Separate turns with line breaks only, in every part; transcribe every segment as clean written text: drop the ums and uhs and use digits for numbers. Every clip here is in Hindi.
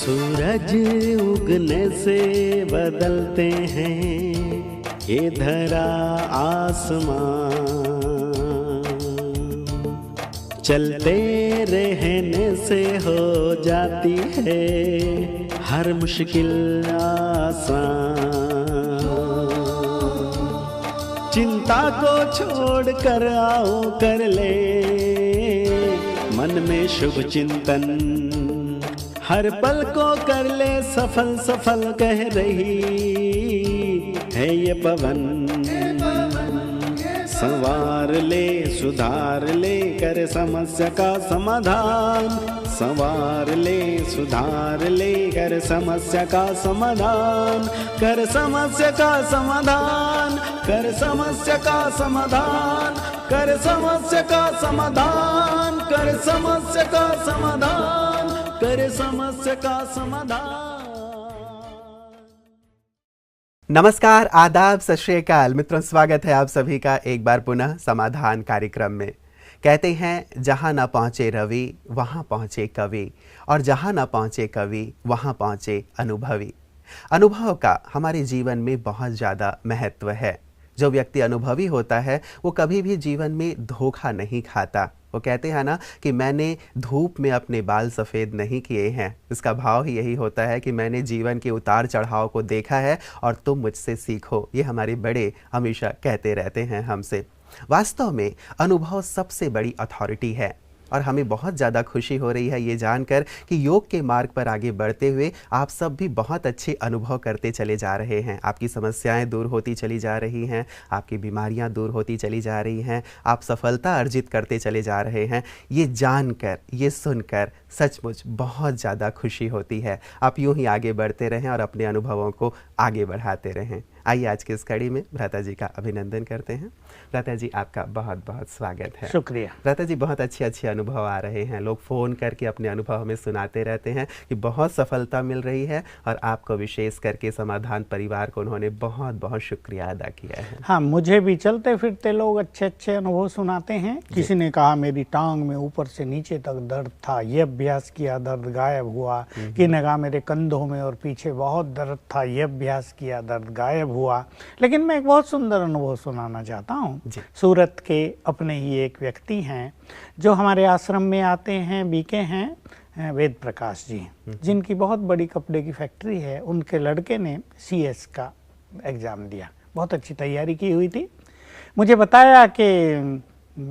सूरज उगने से बदलते हैं ये धरा आसमान, चलते रहने से हो जाती है हर मुश्किल आसान। चिंता को छोड़ कर आओ कर ले मन में शुभ चिंतन, हर पल को कर ले सफल सफल कह रही है ये पवन। संवार ले सुधार ले कर समस्या का समाधान, संवार ले सुधार ले कर समस्या का समाधान, कर समस्या का समाधान, कर समस्या का समाधान, कर समस्या का समाधान, कर समस्या का समाधान, कर समस्या का समाधान।
नमस्कार, आदाब, सत श्री अकाल मित्रों, स्वागत है आप सभी का एक बार पुनः समाधान कार्यक्रम में। कहते हैं जहाँ न पहुँचे रवि वहाँ पहुँचे कवि, और जहाँ न पहुँचे कवि वहाँ पहुँचे अनुभवी। अनुभव का हमारे जीवन में बहुत ज़्यादा महत्व है। जो व्यक्ति अनुभवी होता है वो कभी भी जीवन में धोखा नहीं खाता। वो कहते हैं ना कि मैंने धूप में अपने बाल सफ़ेद नहीं किए हैं। इसका भाव ही यही होता है कि मैंने जीवन के उतार चढ़ाव को देखा है और तुम मुझसे सीखो। ये हमारे बड़े हमेशा कहते रहते हैं हमसे। वास्तव में अनुभव सबसे बड़ी अथॉरिटी है और हमें बहुत ज़्यादा खुशी हो रही है ये जानकर कि योग के मार्ग पर आगे बढ़ते हुए आप सब भी बहुत अच्छे अनुभव करते चले जा रहे हैं। आपकी समस्याएं दूर होती चली जा रही हैं, आपकी बीमारियां दूर होती चली जा रही हैं, आप सफलता अर्जित करते चले जा रहे हैं। ये जानकर, ये सुनकर सचमुच बहुत ज़्यादा खुशी होती है। आप यूं ही आगे बढ़ते रहें और अपने अनुभवों को आगे बढ़ाते रहें। आइए आज की इस कड़ी में भ्राता जी का अभिनंदन करते हैं। भ्राता जी, आपका बहुत बहुत स्वागत है।
शुक्रिया।
भ्राता जी, बहुत अच्छे अनुभव आ रहे हैं। लोग फ़ोन करके अपने अनुभव हमें सुनाते रहते हैं कि बहुत सफलता मिल रही है, और आपको विशेष करके समाधान परिवार को उन्होंने बहुत बहुत शुक्रिया अदा किया है।
हाँ, मुझे भी चलते फिरते लोग अच्छे अच्छे अनुभव सुनाते हैं। किसी ने कहा मेरी टांग में ऊपर से नीचे तक दर्द था, ये अभ्यास किया दर्द गायब हुआ। किसी ने कहा मेरे कंधों में और पीछे बहुत दर्द था, ये अभ्यास किया दर्द गायब हुआ। लेकिन मैं एक बहुत सुंदर अनुभव सुनाना चाहता हूँ। सूरत के अपने ही एक व्यक्ति हैं जो हमारे आश्रम में आते हैं, बीके हैं, वेद प्रकाश जी, जिनकी बहुत बड़ी कपड़े की फैक्ट्री है। उनके लड़के ने CS का एग्ज़ाम दिया, बहुत अच्छी तैयारी की हुई थी। मुझे बताया कि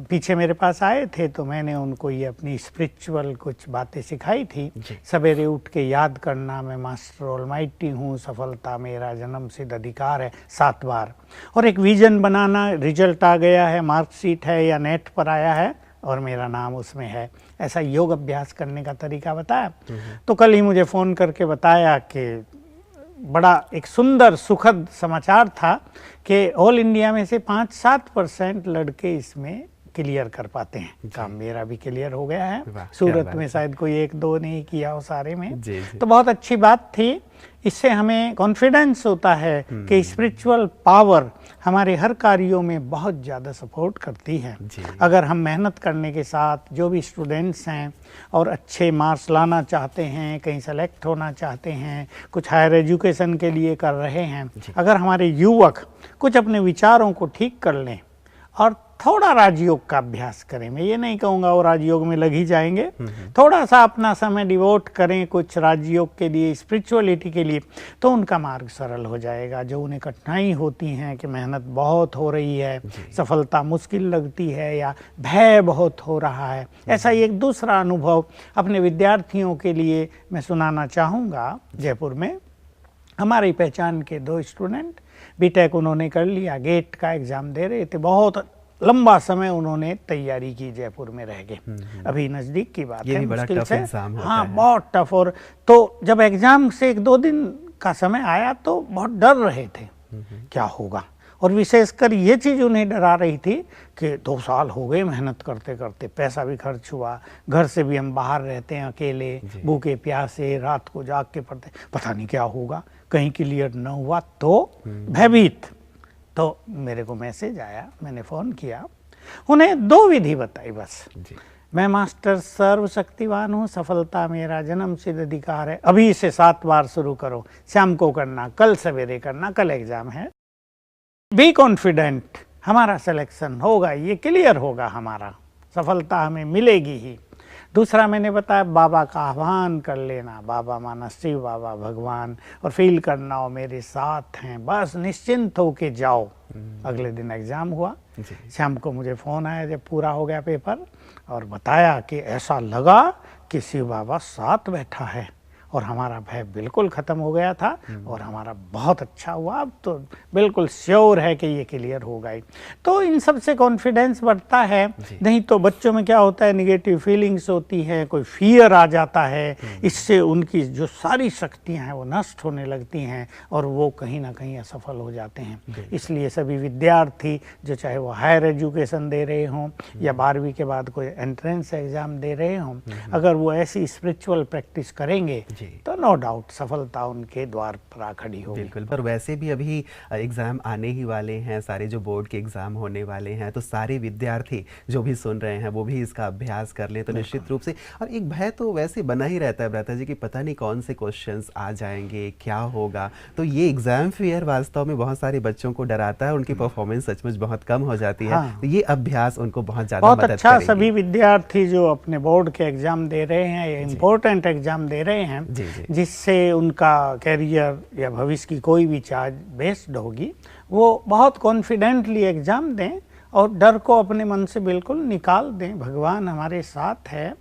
पीछे मेरे पास आए थे तो मैंने उनको ये अपनी स्पिरिचुअल कुछ बातें सिखाई थी। सवेरे उठ के याद करना, मैं मास्टर ऑलमाइटी हूँ, सफलता मेरा जन्म सिद्ध अधिकार है 7 बार, और एक विजन बनाना, रिजल्ट आ गया है, मार्कशीट है या नेट पर आया है और मेरा नाम उसमें है। ऐसा योग अभ्यास करने का तरीका बताया। तो कल ही मुझे फ़ोन करके बताया कि बड़ा एक सुंदर सुखद समाचार था कि ऑल इंडिया में से 5-7% लड़के इसमें क्लियर कर पाते हैं। काम मेरा भी क्लियर हो गया है। सूरत में शायद कोई 1-2 नहीं किया हो सारे में। तो बहुत अच्छी बात थी। इससे हमें कॉन्फिडेंस होता है कि स्पिरिचुअल पावर हमारे हर कार्यों में बहुत ज़्यादा सपोर्ट करती है। अगर हम मेहनत करने के साथ, जो भी स्टूडेंट्स हैं और अच्छे मार्क्स लाना चाहते हैं, कहीं सेलेक्ट होना चाहते हैं, कुछ हायर एजुकेशन के लिए कर रहे हैं, अगर हमारे युवक कुछ अपने विचारों को ठीक कर लें और थोड़ा राजयोग का अभ्यास करें, मैं ये नहीं कहूँगा वो राजयोग में लग ही जाएंगे, थोड़ा सा अपना समय डिवोट करें कुछ राजयोग के लिए, स्पिरिचुअलिटी के लिए, तो उनका मार्ग सरल हो जाएगा। जो उन्हें कठिनाई होती हैं कि मेहनत बहुत हो रही है, सफलता मुश्किल लगती है या भय बहुत हो रहा है, ऐसा ही एक दूसरा अनुभव अपने विद्यार्थियों के लिए मैं सुनाना चाहूँगा। जयपुर में हमारी पहचान के 2 स्टूडेंट बीटेक उन्होंने कर लिया, गेट का एग्ज़ाम दे रहे थे, बहुत लंबा समय उन्होंने तैयारी की, जयपुर में रह गए। अभी नज़दीक की बात है, मुश्किल से, हाँ बहुत टफ। और तो जब एग्ज़ाम से 1-2 दिन का समय आया तो बहुत डर रहे थे क्या होगा, और विशेषकर ये चीज़ उन्हें डरा रही थी कि 2 साल हो गए मेहनत करते करते, पैसा भी खर्च हुआ, घर से भी हम बाहर रहते हैं अकेले, भूखे प्यासे, रात को जाग के पढ़ते, पता नहीं क्या होगा, कहीं क्लियर न हुआ तो भयभीत। तो मेरे को मैसेज आया, मैंने फ़ोन किया, उन्हें 2 विधि बताई बस। मैं मास्टर सर्वशक्तिवान हूँ, सफलता मेरा जन्म सिद्ध अधिकार है। अभी इसे 7 बार शुरू करो, शाम को करना, कल सवेरे करना, कल एग्जाम है। बी कॉन्फिडेंट, हमारा सिलेक्शन होगा, ये क्लियर होगा, हमारा सफलता हमें मिलेगी ही। दूसरा मैंने बताया बाबा का आह्वान कर लेना, बाबा माना शिव बाबा भगवान, और फील करना वो मेरे साथ हैं, बस निश्चिंत होके जाओ। अगले दिन एग्ज़ाम हुआ, शाम को मुझे फ़ोन आया जब पूरा हो गया पेपर, और बताया कि ऐसा लगा कि शिव बाबा साथ बैठा है, और हमारा भय बिल्कुल ख़त्म हो गया था और हमारा बहुत अच्छा हुआ। अब तो बिल्कुल श्योर है कि ये क्लियर होगा ही। तो इन सब से कॉन्फिडेंस बढ़ता है। नहीं तो बच्चों में क्या होता है, निगेटिव फीलिंग्स होती है, कोई फियर आ जाता है, इससे उनकी जो सारी शक्तियां हैं वो नष्ट होने लगती हैं और वो कहीं ना कहीं असफल हो जाते हैं। इसलिए सभी विद्यार्थी जो चाहे वो हायर एजुकेशन दे रहे हों या 12वीं के बाद कोई एंट्रेंस एग्ज़ाम दे रहे हों, अगर वो ऐसी स्पिरिचुअल प्रैक्टिस करेंगे तो नो डाउट सफलता उनके द्वार पर आ खड़ी होगी।
बिल्कुल। पर वैसे भी अभी एग्ज़ाम आने ही वाले हैं, सारे जो बोर्ड के एग्ज़ाम होने वाले हैं, तो सारे विद्यार्थी जो भी सुन रहे हैं वो भी इसका अभ्यास कर लें तो निश्चित रूप से। और एक भय तो वैसे बना ही रहता है भ्राता जी कि पता नहीं कौन से क्वेश्चंस आ जाएंगे, क्या होगा। तो ये एग्ज़ाम फियर वास्तव में बहुत सारे बच्चों को डराता है, उनकी परफॉर्मेंस सचमुच बहुत कम हो जाती है। तो ये अभ्यास उनको बहुत ज़्यादा मदद करेगी।
अच्छा, सभी विद्यार्थी जो अपने बोर्ड के एग्ज़ाम दे रहे हैं या इम्पोर्टेंट एग्ज़ाम दे रहे हैं, जिससे उनका कैरियर या भविष्य की कोई भी चार्ज बेस्ड होगी, वो बहुत कॉन्फिडेंटली एग्ज़ाम दें और डर को अपने मन से बिल्कुल निकाल दें। भगवान हमारे साथ है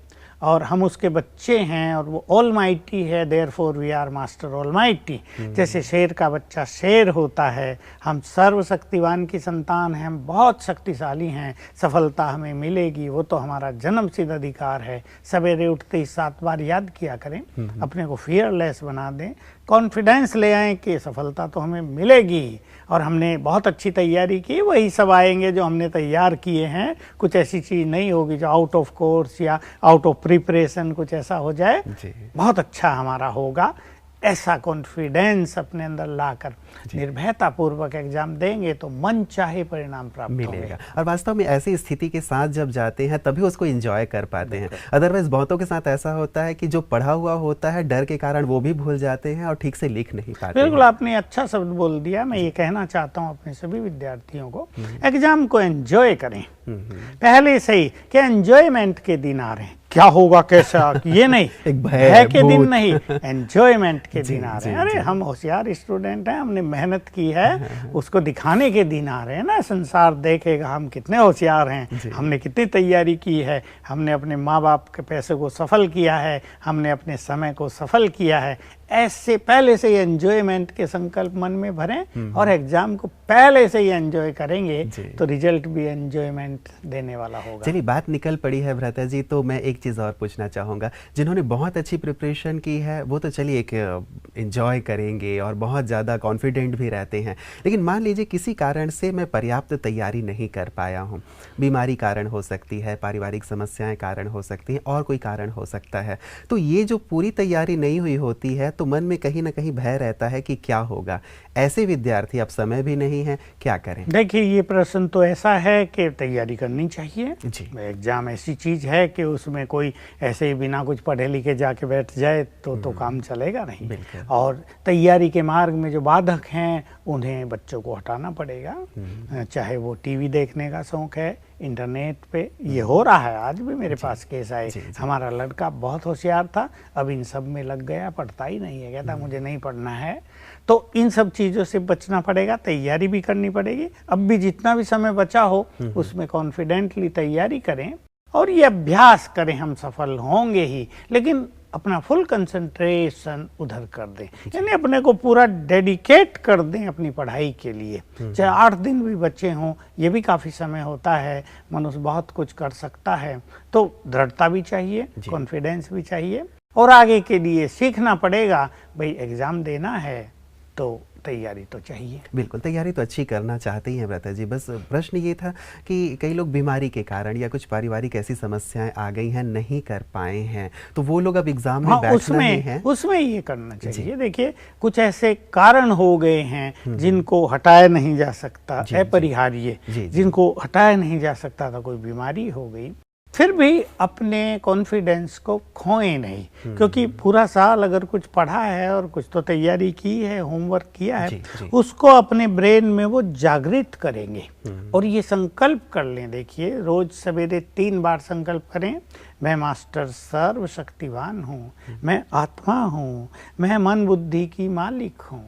और हम उसके बच्चे हैं और वो ऑलमाइटी है, therefore we are master almighty. जैसे शेर का बच्चा शेर होता है, हम सर्वशक्तिवान की संतान हैं, हम बहुत शक्तिशाली हैं, सफलता हमें मिलेगी, वो तो हमारा जन्म सिद्ध अधिकार है। सवेरे उठते ही 7 बार याद किया करें, अपने को फियरलेस बना दें, कॉन्फिडेंस ले आएँ कि सफलता तो हमें मिलेगी और हमने बहुत अच्छी तैयारी की, वही सब आएंगे जो हमने तैयार किए हैं। कुछ ऐसी चीज़ नहीं होगी जो आउट ऑफ कोर्स या आउट ऑफ प्रिपरेशन कुछ ऐसा हो जाए, बहुत अच्छा हमारा होगा। ऐसा कॉन्फिडेंस अपने अंदर लाकर निर्भयता पूर्वक एग्जाम देंगे तो मन चाहे परिणाम प्राप्त मिलेगा।
और वास्तव में ऐसी स्थिति के साथ जब जाते हैं तभी उसको एंजॉय कर पाते हैं। अदरवाइज बहुतों के साथ ऐसा होता है कि जो पढ़ा हुआ होता है डर के कारण वो भी भूल जाते हैं और ठीक से लिख नहीं पाते।
बिल्कुल, आपने अच्छा शब्द बोल दिया। मैं ये कहना चाहता हूँ अपने सभी विद्यार्थियों को, एग्जाम को एंजॉय करें पहले से ही, कि एंजॉयमेंट के दिन आ रहे हैं, क्या होगा कैसा ये नहीं,
एक
भय के दिन नहीं, एंजॉयमेंट के दिन आ रहे हैं। अरे हम होशियार स्टूडेंट हैं, हमने मेहनत की है, उसको दिखाने के दिन आ रहे हैं ना। संसार देखेगा हम कितने होशियार हैं, हमने कितनी तैयारी की है, हमने अपने माँ बाप के पैसे को सफल किया है, हमने अपने समय को सफल किया है। ऐसे पहले से ही एंजॉयमेंट के संकल्प मन में भरें और एग्जाम को पहले से ही एंजॉय करेंगे तो रिजल्ट भी एंजॉयमेंट देने वाला होगा।
चलिए, बात निकल पड़ी है भ्राता जी, तो मैं एक चीज़ और पूछना चाहूँगा। जिन्होंने बहुत अच्छी प्रिपरेशन की है वो तो चलिए एक एंजॉय करेंगे और बहुत ज़्यादा कॉन्फिडेंट भी रहते हैं, लेकिन मान लीजिए किसी कारण से मैं पर्याप्त तैयारी नहीं कर पाया हूँ, बीमारी कारण हो सकती है, पारिवारिक समस्याएं कारण हो सकती हैं, और कोई कारण हो सकता है, तो ये जो पूरी तैयारी नहीं हुई होती है तो मन में कहीं ना कहीं भय रहता है कि क्या होगा। ऐसे विद्यार्थी, अब समय भी नहीं है, क्या करें?
देखिए, ये प्रश्न तो ऐसा है कि तैयारी करनी चाहिए
जी।
एग्जाम ऐसी चीज़ है कि उसमें कोई ऐसे ही बिना कुछ पढ़े लिखे जाके बैठ जाए तो काम चलेगा नहीं। और तैयारी के मार्ग में जो बाधक हैं उन्हें बच्चों को हटाना पड़ेगा। चाहे वो टीवी देखने का शौक है, इंटरनेट पे, ये हो रहा है, आज भी मेरे पास केस आए। हमारा लड़का बहुत होशियार था, अब इन सब में लग गया, पढ़ता ही नहीं है, कहता मुझे नहीं पढ़ना है। तो इन सब चीज़ों से बचना पड़ेगा, तैयारी भी करनी पड़ेगी। अब भी जितना भी समय बचा हो उसमें कॉन्फिडेंटली तैयारी करें और ये अभ्यास करें, हम सफल होंगे ही, लेकिन अपना फुल कंसंट्रेशन उधर कर दें, यानी अपने को पूरा डेडिकेट कर दें अपनी पढ़ाई के लिए। चाहे 8 दिन भी बच्चे हों, ये भी काफ़ी समय होता है, मनुष्य बहुत कुछ कर सकता है। तो दृढ़ता भी चाहिए, कॉन्फिडेंस भी चाहिए और आगे के लिए सीखना पड़ेगा। भाई एग्ज़ाम देना है तो तैयारी तो चाहिए।
बिल्कुल, तैयारी तो अच्छी करना चाहते ही हैं भ्राता जी। बस प्रश्न ये था कि कई लोग बीमारी के कारण या कुछ पारिवारिक ऐसी समस्याएं आ गई हैं, नहीं कर पाए हैं, तो वो लोग अब एग्जाम में बैठना ही है।
उसमें ये करना चाहिए। देखिए, कुछ ऐसे कारण हो गए हैं जिनको हटाया नहीं जा सकता, अपरिहार्य, जिनको हटाया नहीं जा सकता था, कोई बीमारी हो गई, फिर भी अपने कॉन्फिडेंस को खोएं नहीं, क्योंकि पूरा साल अगर कुछ पढ़ा है और कुछ तो तैयारी की है, होमवर्क किया है,
जी।
उसको अपने ब्रेन में वो जागृत करेंगे। और ये संकल्प कर लें, देखिए रोज सवेरे 3 बार संकल्प करें, मैं मास्टर सर्वशक्तिवान हूँ, मैं आत्मा हूँ, मैं मन बुद्धि की मालिक हूँ,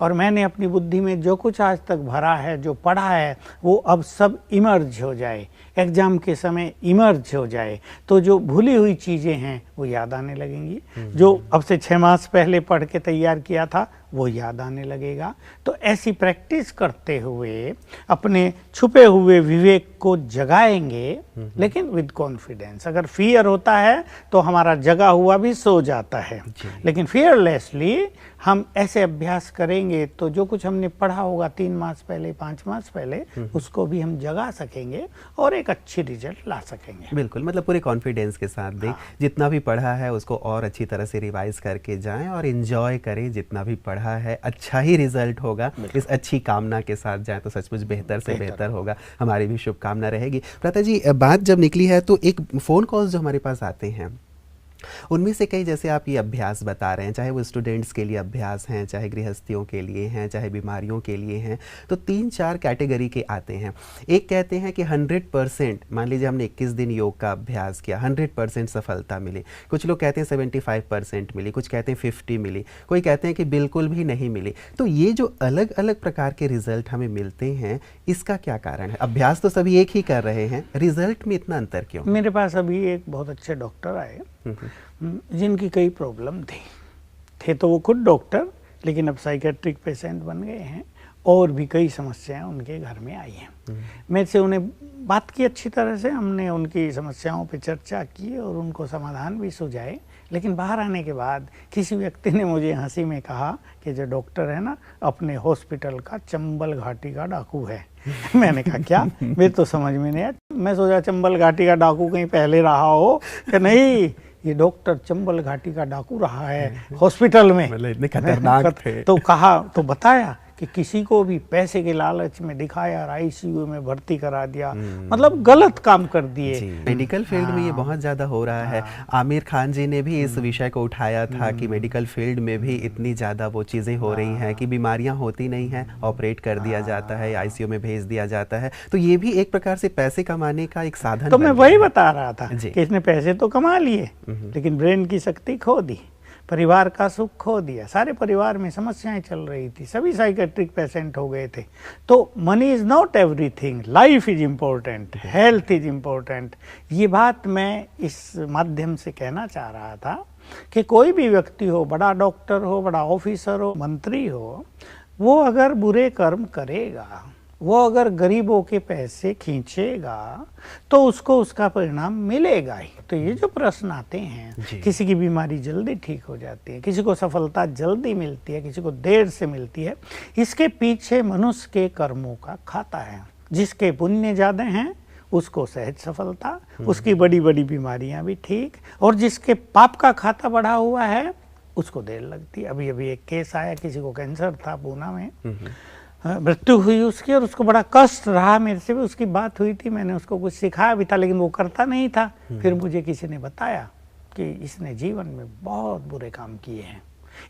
और मैंने अपनी बुद्धि में जो कुछ आज तक भरा है, जो पढ़ा है, वो अब सब इमर्ज हो जाए, एग्जाम के समय इमर्ज हो जाए, तो जो भूली हुई चीज़ें हैं वो याद आने लगेंगी। जो अब से 6 मास पहले पढ़ के तैयार किया था वो याद आने लगेगा। तो ऐसी प्रैक्टिस करते हुए अपने छुपे हुए विवेक को जगाएंगे, लेकिन विद कॉन्फिडेंस। अगर फियर होता है तो हमारा जगा हुआ भी सो जाता है, लेकिन फियरलेसली हम ऐसे अभ्यास करेंगे तो जो कुछ हमने पढ़ा होगा 3 मास पहले, 5 मास पहले, उसको भी हम जगा सकेंगे और एक अच्छी रिजल्ट ला सकेंगे।
बिल्कुल, मतलब पूरे कॉन्फिडेंस के साथ दें। जितना भी पढ़ा है उसको और अच्छी तरह से रिवाइज करके जाएं और एंजॉय करें। जितना भी पढ़ा है अच्छा ही रिजल्ट होगा। इस अच्छी कामना के साथ जाएं तो सचमुच बेहतर से बेहतर होगा। हमारी भी शुभकामना रहेगी। प्रता जी, बात जब निकली है तो एक फ़ोन कॉल्स जो हमारे पास आते हैं उनमें से कई, जैसे आप ये अभ्यास बता रहे हैं, चाहे वो स्टूडेंट्स के लिए अभ्यास हैं, चाहे गृहस्थियों के लिए हैं, चाहे बीमारियों के लिए हैं, तो 3-4 कैटेगरी के आते हैं। एक कहते हैं कि 100%, मान लीजिए हमने 21 दिन योग का अभ्यास किया, 100% सफलता मिली। कुछ लोग कहते हैं 75% मिली, कुछ कहते हैं 50 मिली, कोई कहते हैं कि बिल्कुल भी नहीं मिली। तो ये जो अलग अलग प्रकार के रिजल्ट हमें मिलते हैं, इसका क्या कारण है? अभ्यास तो सभी एक ही कर रहे हैं, रिजल्ट में इतना अंतर क्यों?
मेरे पास अभी एक बहुत अच्छे डॉक्टर आए जिनकी कई प्रॉब्लम थे तो वो खुद डॉक्टर, लेकिन अब साइकेट्रिक पेशेंट बन गए हैं और भी कई समस्याएं उनके घर में आई हैं। मेरे से उन्हें बात की अच्छी तरह से, हमने उनकी समस्याओं पे चर्चा की और उनको समाधान भी सुझाए। लेकिन बाहर आने के बाद किसी व्यक्ति ने मुझे हंसी में कहा कि जो डॉक्टर है ना, अपने हॉस्पिटल का चंबल घाटी का डाकू है। मैंने कहा क्या? मेरे तो समझ में नहीं आया। मैं सोचा चंबल घाटी का डाकू कहीं पहले रहा हो कि नहीं, ये डॉक्टर चंबल घाटी का डाकू रहा है हॉस्पिटल में।
मतलब इतने खतरनाक थे।
तो कहा, तो बताया कि किसी को भी पैसे के लालच में दिखाया और आईसीयू में भर्ती करा दिया, मतलब गलत काम कर दिए।
मेडिकल फील्ड में ये बहुत ज़्यादा हो रहा है। आमिर खान जी ने भी इस विषय को उठाया था कि मेडिकल फील्ड में भी इतनी ज़्यादा वो चीज़ें हो रही हैं कि बीमारियां होती नहीं हैं, ऑपरेट कर दिया जाता है, आईसीयू में भेज दिया जाता है। तो ये भी एक प्रकार से पैसे कमाने का एक साधन।
तो मैं वही बता रहा था कि इसने पैसे तो कमा लिए, लेकिन ब्रेन की शक्ति खो दी, परिवार का सुख खो दिया। सारे परिवार में समस्याएं चल रही थी, सभी साइकेट्रिक पेशेंट हो गए थे। तो money is not everything, life is important, health is important. ये बात मैं इस माध्यम से कहना चाह रहा था कि कोई भी व्यक्ति हो, बड़ा डॉक्टर हो, बड़ा ऑफिसर हो, मंत्री हो, वो अगर बुरे कर्म करेगा, वो अगर गरीबों के पैसे खींचेगा, तो उसको उसका परिणाम मिलेगा ही। तो ये जो प्रश्न आते हैं, किसी की बीमारी जल्दी ठीक हो जाती है, किसी को सफलता जल्दी मिलती है, किसी को देर से मिलती है, इसके पीछे मनुष्य के कर्मों का खाता है। जिसके पुण्य ज़्यादा हैं उसको सहज सफलता, उसकी बड़ी बड़ी बीमारियां भी ठीक, और जिसके पाप का खाता बढ़ा हुआ है उसको देर लगती है। अभी अभी एक केस आया, किसी को कैंसर था पूना में, मृत्यु हुई उसकी, और उसको बड़ा कष्ट रहा। मेरे से भी उसकी बात हुई थी, मैंने उसको कुछ सिखाया भी था, लेकिन वो करता नहीं था। फिर मुझे किसी ने बताया कि इसने जीवन में बहुत बुरे काम किए हैं,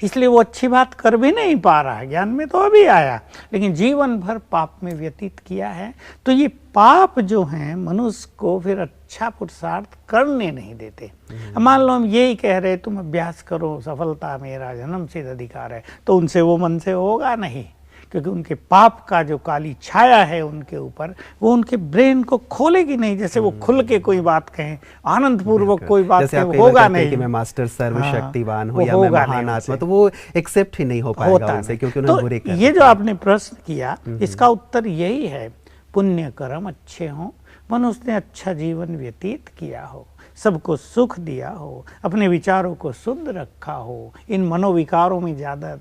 इसलिए वो अच्छी बात कर भी नहीं पा रहा है। ज्ञान में तो अभी आया, लेकिन जीवन भर पाप में व्यतीत किया है। तो ये पाप जो हैं मनुष्य को फिर अच्छा पुरुषार्थ करने नहीं देते। मान लो हम यही कह रहे तुम अभ्यास करो, सफलता मेरा जन्मसिद्ध अधिकार है, तो उनसे वो मन से होगा नहीं, क्योंकि उनके पाप का जो काली छाया है उनके ऊपर, वो उनके ब्रेन को खोलेगी नहीं। जैसे वो खुल के कोई बात कहें, आनंद पूर्वक कोई बात कहें, वो होगा नहीं
कि मैं मास्टर सर्वशक्तिवान हूँ या मैं महान आत्मा, तो वो एक्सेप्ट ही नहीं हो पाएगा उनसे, क्योंकि उन्होंने बुरे कर्म।
ये जो आपने प्रश्न किया, इसका उत्तर यही है, पुण्य कर्म अच्छे हों, मनुष्य ने अच्छा जीवन व्यतीत किया हो, सबको सुख दिया हो, अपने विचारों को शुद्ध रखा हो, इन मनोविकारों में ज़्यादा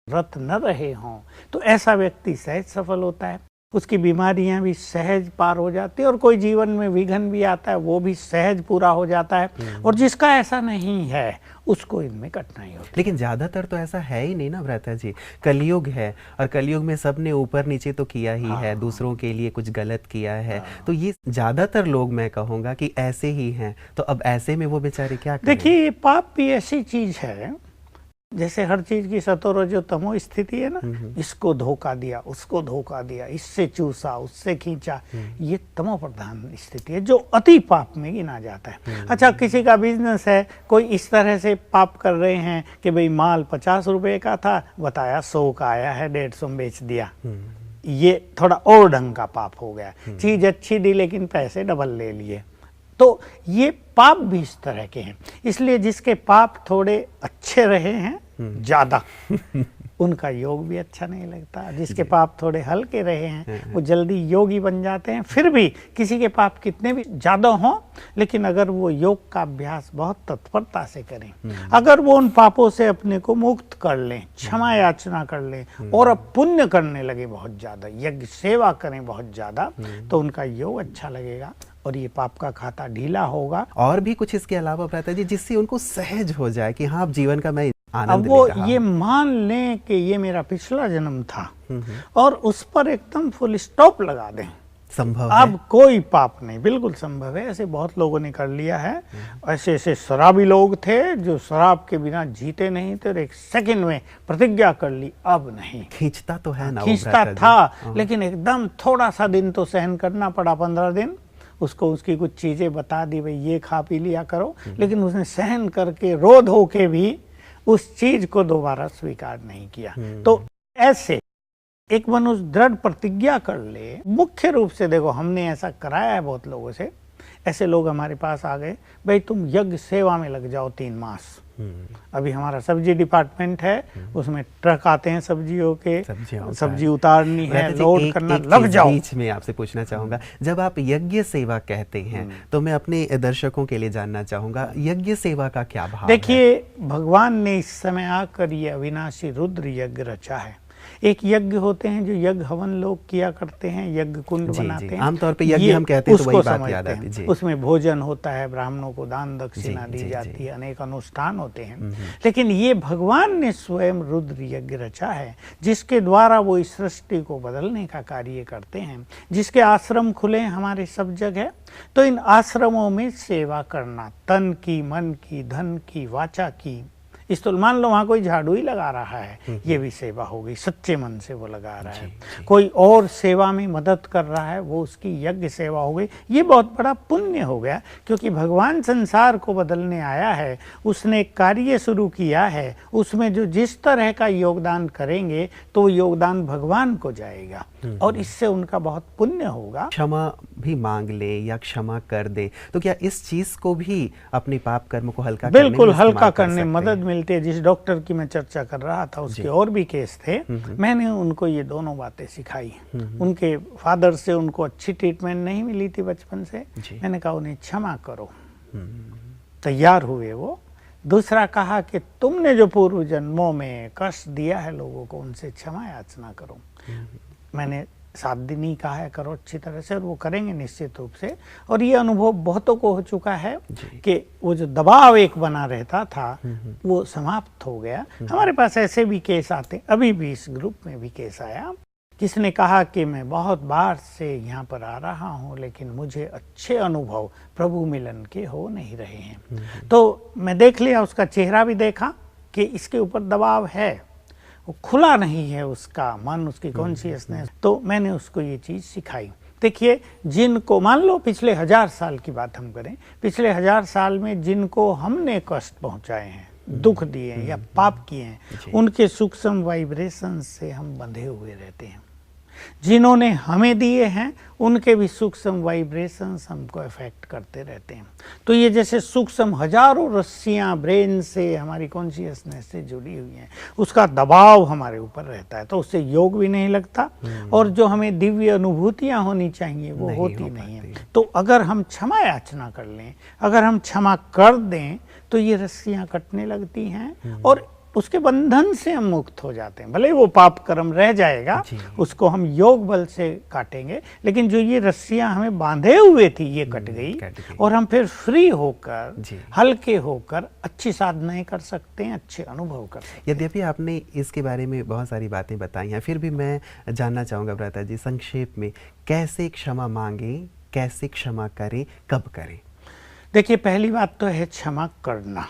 रत न रहे हों, तो ऐसा व्यक्ति सहज सफल होता है। उसकी बीमारियां भी सहज पार हो जाती है, और कोई जीवन में विघ्न भी आता है वो भी सहज पूरा हो जाता है। और जिसका ऐसा नहीं है उसको इनमें कठिनाई होती है।
लेकिन ज्यादातर तो ऐसा है ही नहीं ना भ्राता जी, कलयुग है और कलयुग में सबने ऊपर नीचे तो किया ही है, दूसरों के लिए कुछ गलत किया है, तो ये ज्यादातर लोग मैं कहूँगा कि ऐसे ही हैं। तो अब ऐसे में वो बेचारे क्या करें?
देखिए, ये पाप भी ऐसी चीज है, जैसे हर चीज की सतो रजो तमो स्थिति है ना, इसको धोखा दिया, उसको धोखा दिया, इससे चूसा, उससे खींचा, ये तमो प्रधान स्थिति है जो अति पाप में गिना जाता है। अच्छा, किसी का बिजनेस है, कोई इस तरह से पाप कर रहे हैं कि भाई माल 50 रुपए का था, बताया 100 का आया है, 150 में बेच दिया, ये थोड़ा और ढंग का पाप हो गया। चीज अच्छी दी लेकिन पैसे डबल ले लिए। तो ये पाप भी इस तरह के हैं। इसलिए जिसके पाप थोड़े अच्छे रहे हैं ज्यादा, उनका योग भी अच्छा नहीं लगता। जिसके पाप थोड़े हल्के रहे हैं वो जल्दी योगी बन जाते हैं। फिर भी किसी के पाप कितने भी ज्यादा हों, लेकिन अगर वो योग का अभ्यास बहुत तत्परता से करें, अगर वो उन पापों से अपने को मुक्त कर लें, क्षमा याचना कर लें और अब पुण्य करने लगे बहुत ज्यादा, यज्ञ सेवा करें बहुत ज्यादा, तो उनका योग अच्छा लगेगा और ये पाप का खाता ढीला होगा।
और भी कुछ इसके अलावा भ्राता जी जिससे उनको सहज हो जाए कि हाँ अब जीवन का मैं आनंद
अब वो ये मान लें कि ये मेरा पिछला जन्म था और उस पर एकदम फुल स्टॉप लगा दें।
संभव
अब
है?
कोई पाप नहीं, बिल्कुल संभव है। ऐसे बहुत लोगों ने कर लिया है। ऐसे ऐसे शराबी लोग थे जो शराब के बिना जीते नहीं थे और एक सेकंड में प्रतिज्ञा कर ली अब नहीं।
खींचता तो है ना,
खींचता था, लेकिन एकदम थोड़ा सा दिन तो सहन करना पड़ा, 15 दिन उसको उसकी कुछ चीजें बता दी, भाई ये खा पी लिया करो, लेकिन उसने सहन करके रोध होके भी उस चीज को दोबारा स्वीकार नहीं किया। तो ऐसे एक मनुष्य दृढ़ प्रतिज्ञा कर ले। मुख्य रूप से देखो, हमने ऐसा कराया है बहुत लोगों से। ऐसे लोग हमारे पास आ गए, भाई तुम यज्ञ सेवा में लग जाओ 3 मास। अभी हमारा सब्जी डिपार्टमेंट है, उसमें ट्रक आते हैं सब्जियों के, सब्जी उतारनी है, लोड करना, लग जाओ।
बीच में आपसे पूछना चाहूंगा, जब आप यज्ञ सेवा कहते हैं तो मैं अपने दर्शकों के लिए जानना चाहूंगा यज्ञ सेवा का क्या भाव है?
देखिए, भगवान ने इस समय आकर ये अविनाशी रुद्र यज्ञ रचा है। एक यज्ञ होते हैं जो यज्ञ हवन लोग किया करते हैं, यज्ञ कुंड बनाते हैं।
आमतौर पे यज्ञ हम कहते हैं तो वही बात याद आती है।
उसमें भोजन होता है, ब्राह्मणों को दान दक्षिणा दी जाती है, अनेक अनुष्ठान होते हैं। लेकिन ये भगवान ने स्वयं रुद्र यज्ञ रचा है, जिसके द्वारा वो इस सृष्टि को बदलने का कार्य करते हैं। जिसके आश्रम खुले हैं हमारे सब जगह, तो इन आश्रमों में सेवा करना, तन की, मन की, धन की, वाचा की, इस तो मान लो वहां कोई झाड़ू ही लगा रहा है, ये भी सेवा हो गई, सच्चे मन से वो लगा रहा है। कोई और सेवा में मदद कर रहा है, वो उसकी यज्ञ सेवा हो गई। ये बहुत बड़ा पुण्य हो गया, क्योंकि भगवान संसार को बदलने आया है, उसने एक कार्य शुरू किया है, उसमें जो जिस तरह का योगदान करेंगे तो वो योगदान भगवान को जाएगा और इससे उनका बहुत पुण्य होगा।
क्षमा भी मांग ले या क्षमा कर दे, तो क्या इस चीज को भी अपने पाप कर्म को हल्का
बिल्कुल हल्का करने मदद मिलती है। जिस डॉक्टर की मैं चर्चा कर रहा था, उसके और भी केस थे, मैंने उनको ये दोनों बातें सिखाई। उनके फादर से उनको अच्छी ट्रीटमेंट नहीं मिली थी बचपन से, मैंने कहा उन्हें क्षमा करो, तैयार हुए वो। दूसरा कहा कि तुमने जो पूर्व जन्मों में कष्ट दिया है लोगों को, उनसे क्षमा याचना करो। मैंने 7 दिन ही कहा है करो अच्छी तरह से, और वो करेंगे निश्चित रूप से। और ये अनुभव बहुतों को हो चुका है कि वो जो दबाव एक बना रहता था वो समाप्त हो गया। हमारे पास ऐसे भी केस आते, अभी भी इस ग्रुप में भी केस आया, किसने कहा कि मैं बहुत बार से यहाँ पर आ रहा हूँ, लेकिन मुझे अच्छे अनुभव प्रभु मिलन के हो नहीं रहे हैं। तो मैं देख लिया, उसका चेहरा भी देखा कि इसके ऊपर दबाव है, वो खुला नहीं है उसका मन, उसकी कॉन्शियसनेस। तो मैंने उसको ये चीज सिखाई। देखिए, जिनको मान लो पिछले 1000 साल की बात हम करें, पिछले 1000 साल में जिनको हमने कष्ट पहुंचाए हैं, दुख दिए हैं या पाप किए हैं, उनके सूक्ष्म वाइब्रेशन से हम बंधे हुए रहते हैं। जिन्होंने हमें दिए हैं उनके भी सूक्ष्म वाइब्रेशंस हमको अफेक्ट करते रहते हैं। तो ये जैसे सूक्ष्म हजारों रस्सियां ब्रेन से, हमारी कॉन्शियसनेस से जुड़ी हुई हैं, उसका दबाव हमारे ऊपर रहता है, तो उससे योग भी नहीं लगता और जो हमें दिव्य अनुभूतियां होनी चाहिए वो होती नहीं है। तो अगर हम क्षमा याचना कर लें, अगर हम क्षमा कर दें, तो ये रस्सियां कटने लगती हैं और उसके बंधन से हम मुक्त हो जाते हैं। भले वो पाप कर्म रह जाएगा, उसको हम योग बल से काटेंगे, लेकिन जो ये रस्सियां हमें बांधे हुए थी ये कट गई और हम फिर फ्री होकर, हल्के होकर अच्छी साधनाएं कर सकते हैं, अच्छे अनुभव कर सकते हैं।
यद्यपि आपने इसके बारे में बहुत सारी बातें बताई हैं, फिर भी मैं जानना चाहूँगा भ्राता जी संक्षेप में, कैसे क्षमा मांगें, कैसे क्षमा करें, कब करें?
देखिए, पहली बात तो है क्षमा करना।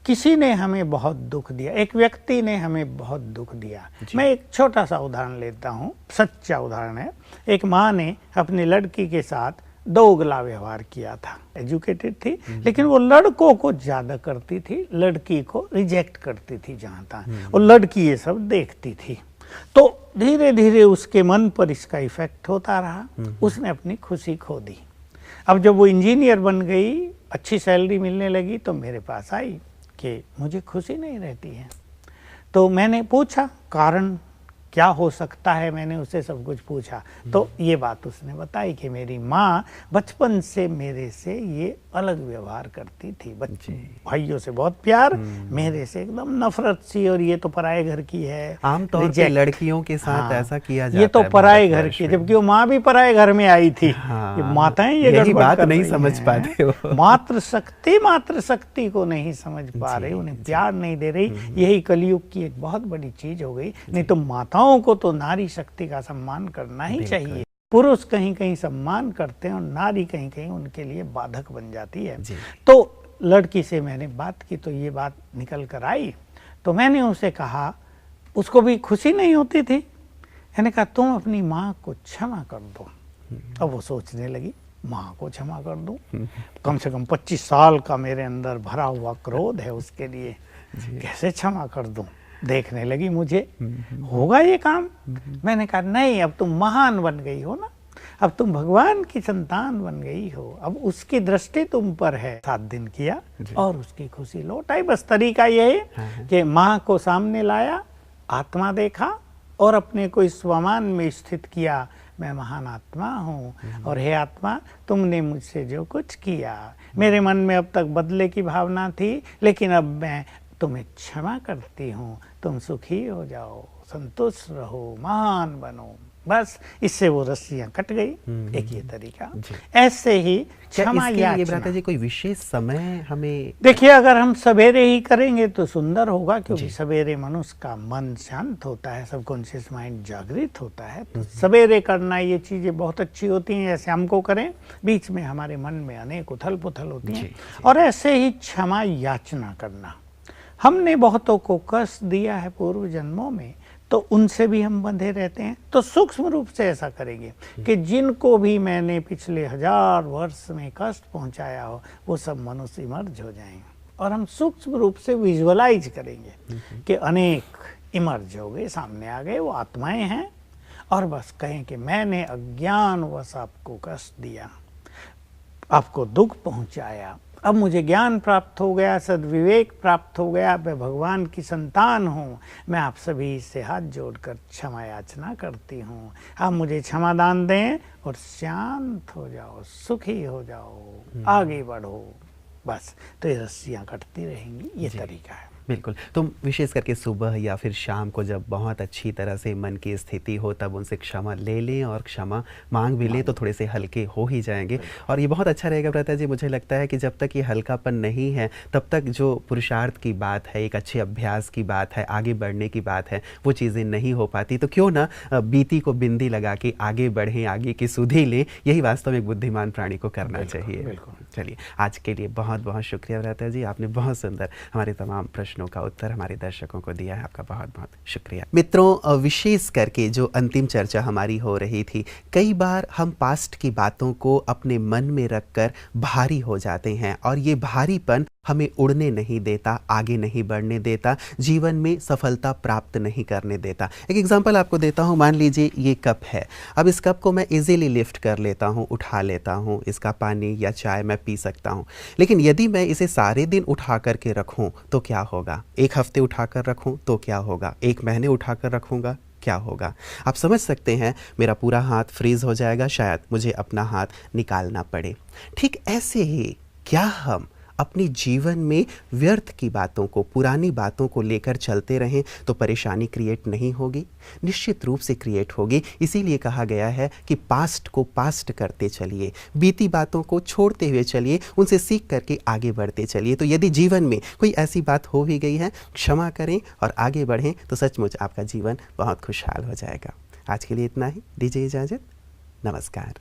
किसी ने हमें बहुत दुख दिया, एक व्यक्ति ने हमें बहुत दुख दिया। मैं एक छोटा सा उदाहरण लेता हूँ, सच्चा उदाहरण है। एक माँ ने अपनी लड़की के साथ दोगला व्यवहार किया था। एजुकेटेड थी, लेकिन वो लड़कों को ज्यादा करती थी, लड़की को रिजेक्ट करती थी जहाँ तहाँ, और लड़की ये सब देखती थी। तो धीरे धीरे उसके मन पर इसका इफेक्ट होता रहा, उसने अपनी खुशी खो दी। अब जब वो इंजीनियर बन गई, अच्छी सैलरी मिलने लगी, तो मेरे पास आई कि मुझे खुशी नहीं रहती है। तो मैंने पूछा कारण क्या हो सकता है, मैंने उससे सब कुछ पूछा। तो ये बात उसने बताई कि मेरी माँ बचपन से मेरे से ये अलग व्यवहार करती थी, भाइयों से बहुत प्यार, मेरे से एकदम नफरत सी, और ये तो पराये घर की है।
आमतौर पे लड़कियों के साथ ऐसा किया जाता है,
ये तो पराये घर की, जबकि वो माँ भी पराये घर में आई थी। ये माताएं ये
यही बात नहीं समझ पाते हो।
मातृ शक्ति को नहीं समझ पा रही, उन्हें प्यार नहीं दे रही। यही कलयुग की एक बहुत बड़ी चीज हो गई। नहीं तो माताओं को तो नारी शक्ति का सम्मान करना ही चाहिए। पुरुष कहीं कहीं सम्मान करते हैं और नारी कहीं कहीं उनके लिए बाधक बन जाती है। तो लड़की से मैंने बात की, तो ये बात निकल कर आई। तो मैंने उसे कहा, उसको भी खुशी नहीं होती थी। मैंने कहा तुम अपनी माँ को क्षमा कर दो। अब वो सोचने लगी, माँ को क्षमा कर दूं? कम से कम 25 साल का मेरे अंदर भरा हुआ क्रोध है उसके लिए, कैसे क्षमा कर दूं? देखने लगी मुझे, होगा ये काम? मैंने कहा नहीं, अब तुम महान बन गई हो ना, अब तुम भगवान की संतान बन गई हो, अब उसकी दृष्टि तुम पर है। 7 दिन किया और उसकी खुशी लौट आई। बस तरीका ये है कि माँ को सामने लाया, आत्मा देखा और अपने को इस स्वमान में स्थित किया, मैं महान आत्मा हूँ, और हे आत्मा तुमने मुझसे जो कुछ किया, मेरे मन में अब तक बदले की भावना थी, लेकिन अब मैं तुम्हें क्षमा करती हूँ, तुम सुखी हो जाओ, संतुष्ट रहो, महान बनो। बस इससे वो रस्सियां कट गई। एक ये तरीका। ऐसे ही क्षमा याचना।
भ्राता जी कोई विशेष समय हमें,
देखिए अगर हम सवेरे ही करेंगे तो सुंदर होगा, क्योंकि सवेरे मनुष्य का मन शांत होता है, सबकॉन्शियस माइंड जागृत होता है। तो सवेरे करना ये चीजें बहुत अच्छी होती हैं। ऐसे हमको करें, बीच में हमारे मन में अनेक उथल पुथल होती हैं। और ऐसे ही क्षमा याचना करना। हमने बहुतों को कष्ट दिया है पूर्व जन्मों में, तो उनसे भी हम बंधे रहते हैं। तो सूक्ष्म रूप से ऐसा करेंगे कि जिनको भी मैंने पिछले 1000 वर्ष में कष्ट पहुंचाया हो, वो सब मनुष्य इमर्ज हो जाएंगे। और हम सूक्ष्म रूप से विजुअलाइज करेंगे कि अनेक इमर्ज हो गए, सामने आ गए, वो आत्माएं हैं। और बस कहें कि मैंने अज्ञानवश आपको कष्ट दिया, आपको दुख पहुंचाया, अब मुझे ज्ञान प्राप्त हो गया, सद्विवेक प्राप्त हो गया, मैं भगवान की संतान हूँ, मैं आप सभी से हाथ जोड़कर क्षमा याचना करती हूँ। आप मुझे क्षमा दान दें और शांत हो जाओ, सुखी हो जाओ, आगे बढ़ो। बस तो ये रस्सियाँ कटती रहेंगी। ये तरीका है।
बिल्कुल। तो विशेष करके सुबह या फिर शाम को जब बहुत अच्छी तरह से मन की स्थिति हो, तब उनसे क्षमा ले लें और क्षमा मांग भी लें, तो थोड़े से हल्के हो ही जाएंगे। और ये बहुत अच्छा रहेगा भ्राता जी। मुझे लगता है कि जब तक ये हल्कापन नहीं है, तब तक जो पुरुषार्थ की बात है, एक अच्छे अभ्यास की बात है, आगे बढ़ने की बात है, वो चीज़ें नहीं हो पाती। तो क्यों ना बीती को बिंदी लगा के आगे बढ़ें, आगे की सुधि लें। यही वास्तव में एक बुद्धिमान प्राणी को करना चाहिए। चलिए, आज के लिए बहुत बहुत शुक्रिया भ्राता जी। आपने बहुत सुंदर हमारे तमाम प्रश्नों का उत्तर हमारे दर्शकों को दिया है। आपका बहुत बहुत शुक्रिया। मित्रों, विशेष करके जो अंतिम चर्चा हमारी हो रही थी, कई बार हम पास्ट की बातों को अपने मन में रखकर भारी हो जाते हैं, और ये भारीपन हमें उड़ने नहीं देता, आगे नहीं बढ़ने देता, जीवन में सफलता प्राप्त नहीं करने देता। एक एग्जांपल आपको देता हूँ। मान लीजिए ये कप है। अब इस कप को मैं इजीली लिफ्ट कर लेता हूँ, उठा लेता हूँ, इसका पानी या चाय मैं पी सकता हूँ। लेकिन यदि मैं इसे सारे दिन उठा करके रखूँ तो क्या होगा? 1 हफ्ते उठा कर रखूँ तो क्या होगा? 1 महीने उठा कर रखूँगा, क्या होगा? आप समझ सकते हैं, मेरा पूरा हाथ फ्रीज हो जाएगा, शायद मुझे अपना हाथ निकालना पड़े। ठीक ऐसे ही क्या हम अपनी जीवन में व्यर्थ की बातों को, पुरानी बातों को लेकर चलते रहें तो परेशानी क्रिएट नहीं होगी, निश्चित रूप से क्रिएट होगी। इसीलिए कहा गया है कि पास्ट को पास्ट करते चलिए, बीती बातों को छोड़ते हुए चलिए, उनसे सीख करके आगे बढ़ते चलिए। तो यदि जीवन में कोई ऐसी बात हो भी गई है, क्षमा करें और आगे बढ़ें तो सचमुच आपका जीवन बहुत खुशहाल हो जाएगा। आज के लिए इतना ही, दीजिए इजाज़त, नमस्कार।